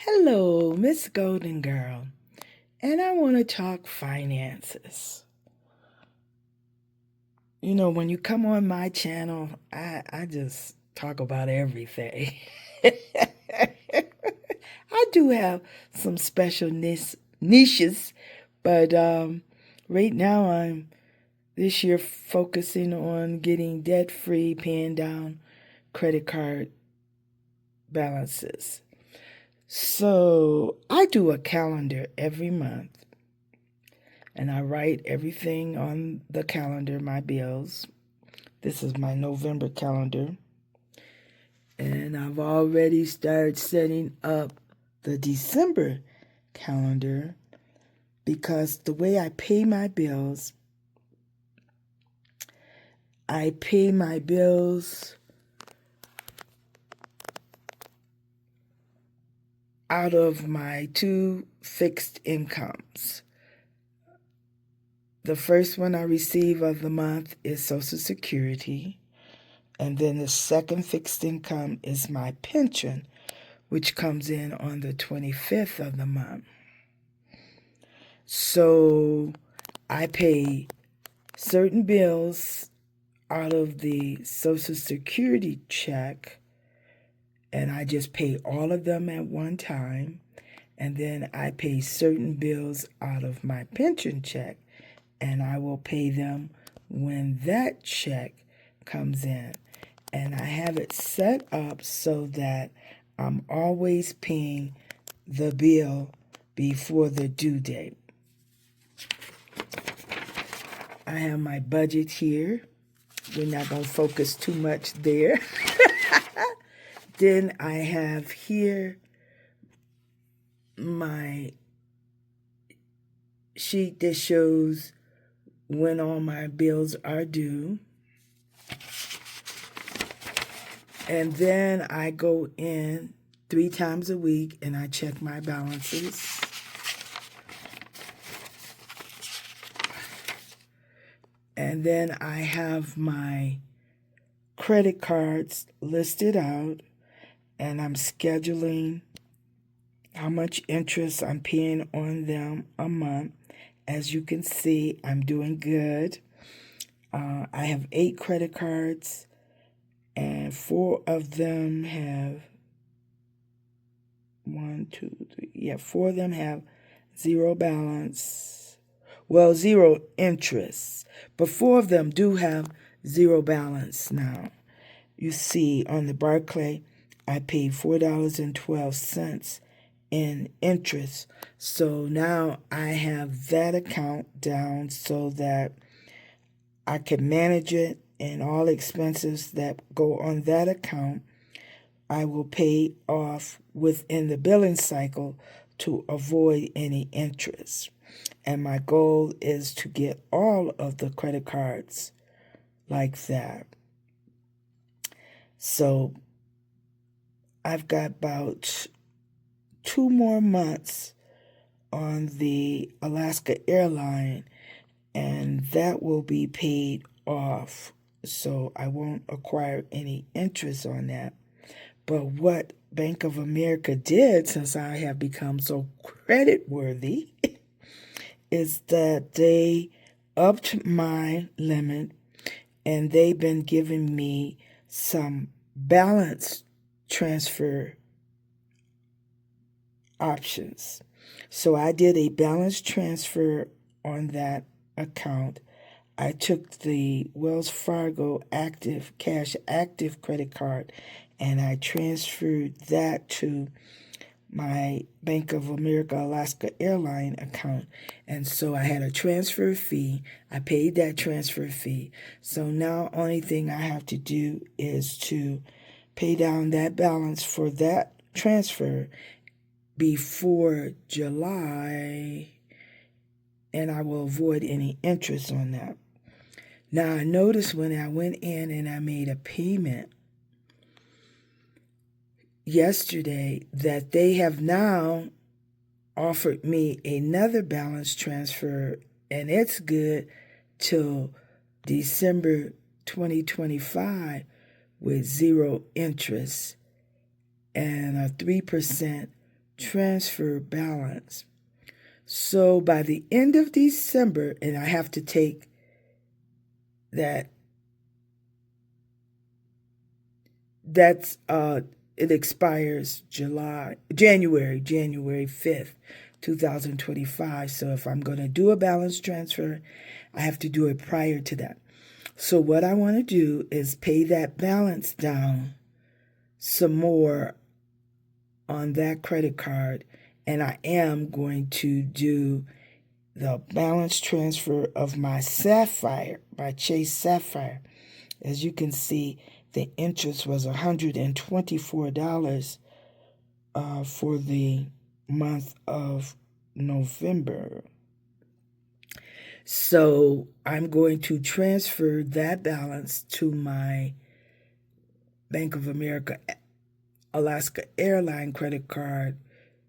Hello, Miss Golden Girl, and I want to talk finances. You know, when you come on my channel, I just talk about everything. I do have some special niches, but right now I'm this year focusing on getting debt free, paying down credit card balances. So I do a calendar every month and I write everything on the calendar, my bills. This is my November calendar. And I've already started setting up the December calendar because the way I pay my bills out of my two fixed incomes. The first one I receive of the month is Social Security, and then the second fixed income is my pension, which comes in on the 25th of the month. So I pay certain bills out of the Social Security check, and I just pay all of them at one time. And then I pay certain bills out of my pension check, and I will pay them when that check comes in. And I have it set up so that I'm always paying the bill before the due date. I have my budget here. We're not going to focus too much there. Then I have here my sheet that shows when all my bills are due. And then I go in 3 times a week and I check my balances. And then I have my credit cards listed out, and I'm scheduling how much interest I'm paying on them a month. As you can see, I'm doing good. I have 8 credit cards, and 4 of them have 4 of them have zero balance. Well, zero interest, but 4 of them do have zero balance now. You see, on the Barclay, I paid $4.12 in interest. So now I have that account down so that I can manage it, and all expenses that go on that account I will pay off within the billing cycle to avoid any interest. And my goal is to get all of the credit cards like that. So I've got about 2 more months on the Alaska airline, and that will be paid off. So I won't acquire any interest on that. But what Bank of America did, since I have become so credit worthy, is that they upped my limit, and they've been giving me some balance transfer options. So I did a balance transfer on that account. I took the Wells Fargo Cash Active credit card, and I transferred that to my Bank of America Alaska airline account. And so I had a transfer fee. I paid that transfer fee. So now only thing I have to do is to pay down that balance for that transfer before July, and I will avoid any interest on that. Now, I noticed when I went in and I made a payment yesterday that they have now offered me another balance transfer, and it's good till December 2025 with zero interest and a 3% transfer balance. So by the end of December, and I have to take that's it expires January 5th, 2025. So if I'm going to do a balance transfer, I have to do it prior to that. So what I want to do is pay that balance down some more on that credit card, and I am going to do the balance transfer of my Sapphire, my Chase Sapphire. As you can see, the interest was $124 for the month of November. So I'm going to transfer that balance to my Bank of America Alaska Airline credit card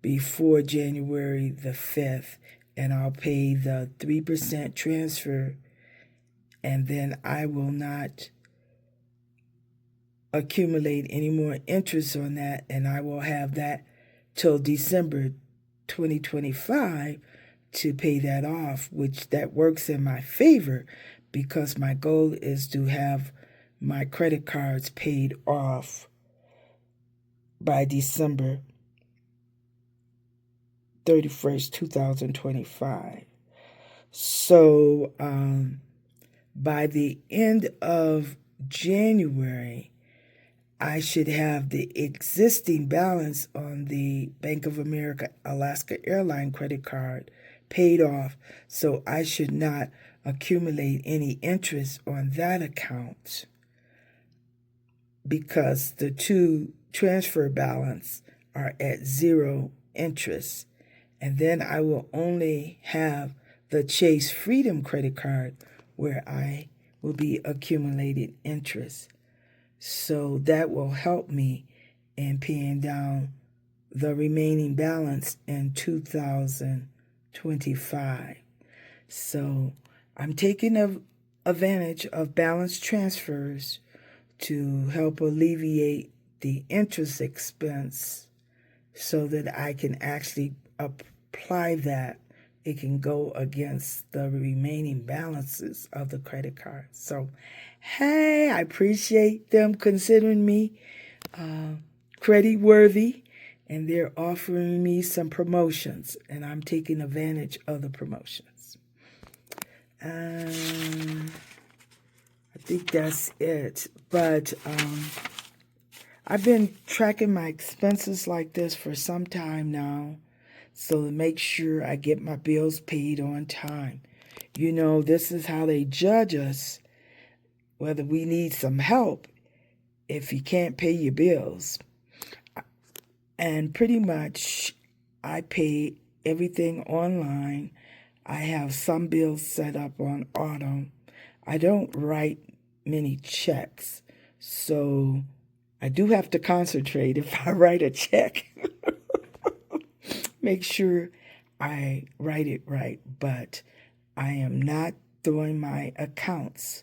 before January the 5th, and I'll pay the 3% transfer, and then I will not accumulate any more interest on that, and I will have that till December 2025 to pay that off, which that works in my favor because my goal is to have my credit cards paid off by December 31st, 2025. So by the end of January, I should have the existing balance on the Bank of America Alaska Airline credit card paid off, so I should not accumulate any interest on that account because the two transfer balance are at zero interest. And then I will only have the Chase Freedom credit card where I will be accumulating interest. So that will help me in paying down the remaining balance in 2025. So I'm taking advantage of balance transfers to help alleviate the interest expense so that I can actually apply that. It can go against the remaining balances of the credit card. So, hey, I appreciate them considering me credit worthy, and they're offering me some promotions, and I'm taking advantage of the promotions. I think that's it. But I've been tracking my expenses like this for some time now, so to make sure I get my bills paid on time. You know, this is how they judge us, whether we need some help if you can't pay your bills. And pretty much I pay everything online. I have some bills set up on auto. I don't write many checks, so I do have to concentrate if I write a check. Make sure I write it right, but I am not throwing my accounts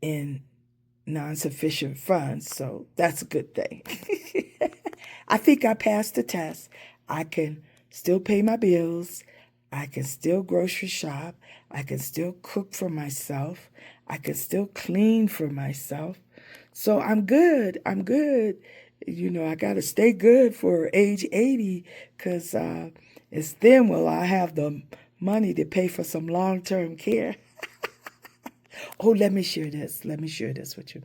in non-sufficient funds, so that's a good thing. I think I passed the test. I can still pay my bills. I can still grocery shop. I can still cook for myself. I can still clean for myself. So I'm good. I'm good. You know, I got to stay good for age 80 because it's then will I have the money to pay for some long-term care. Oh, let me share this. Let me share this with you.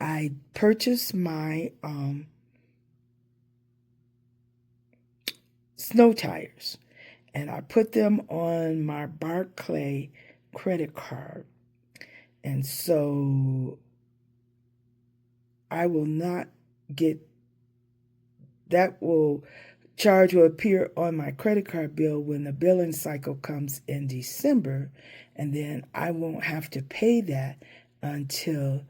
I purchased my snow tires, and I put them on my Barclay credit card. And so I will not get, that will charge will appear on my credit card bill when the billing cycle comes in December, and then I won't have to pay that until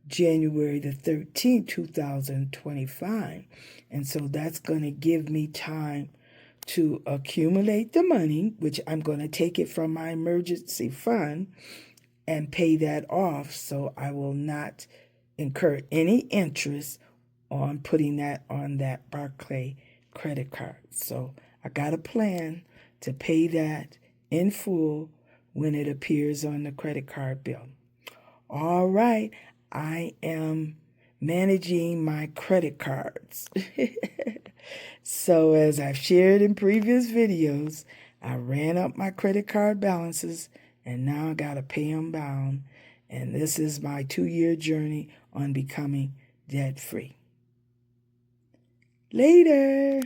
January the 13th, 2025. And so that's going to give me time to accumulate the money, which I'm going to take it from my emergency fund and pay that off, so I will not incur any interest on putting that on that Barclay credit card. So I got a plan to pay that in full when it appears on the credit card bill. All right, I am managing my credit cards. So as I've shared in previous videos, I ran up my credit card balances and now I got to pay them down. And this is my 2-year journey on becoming debt-free. Later.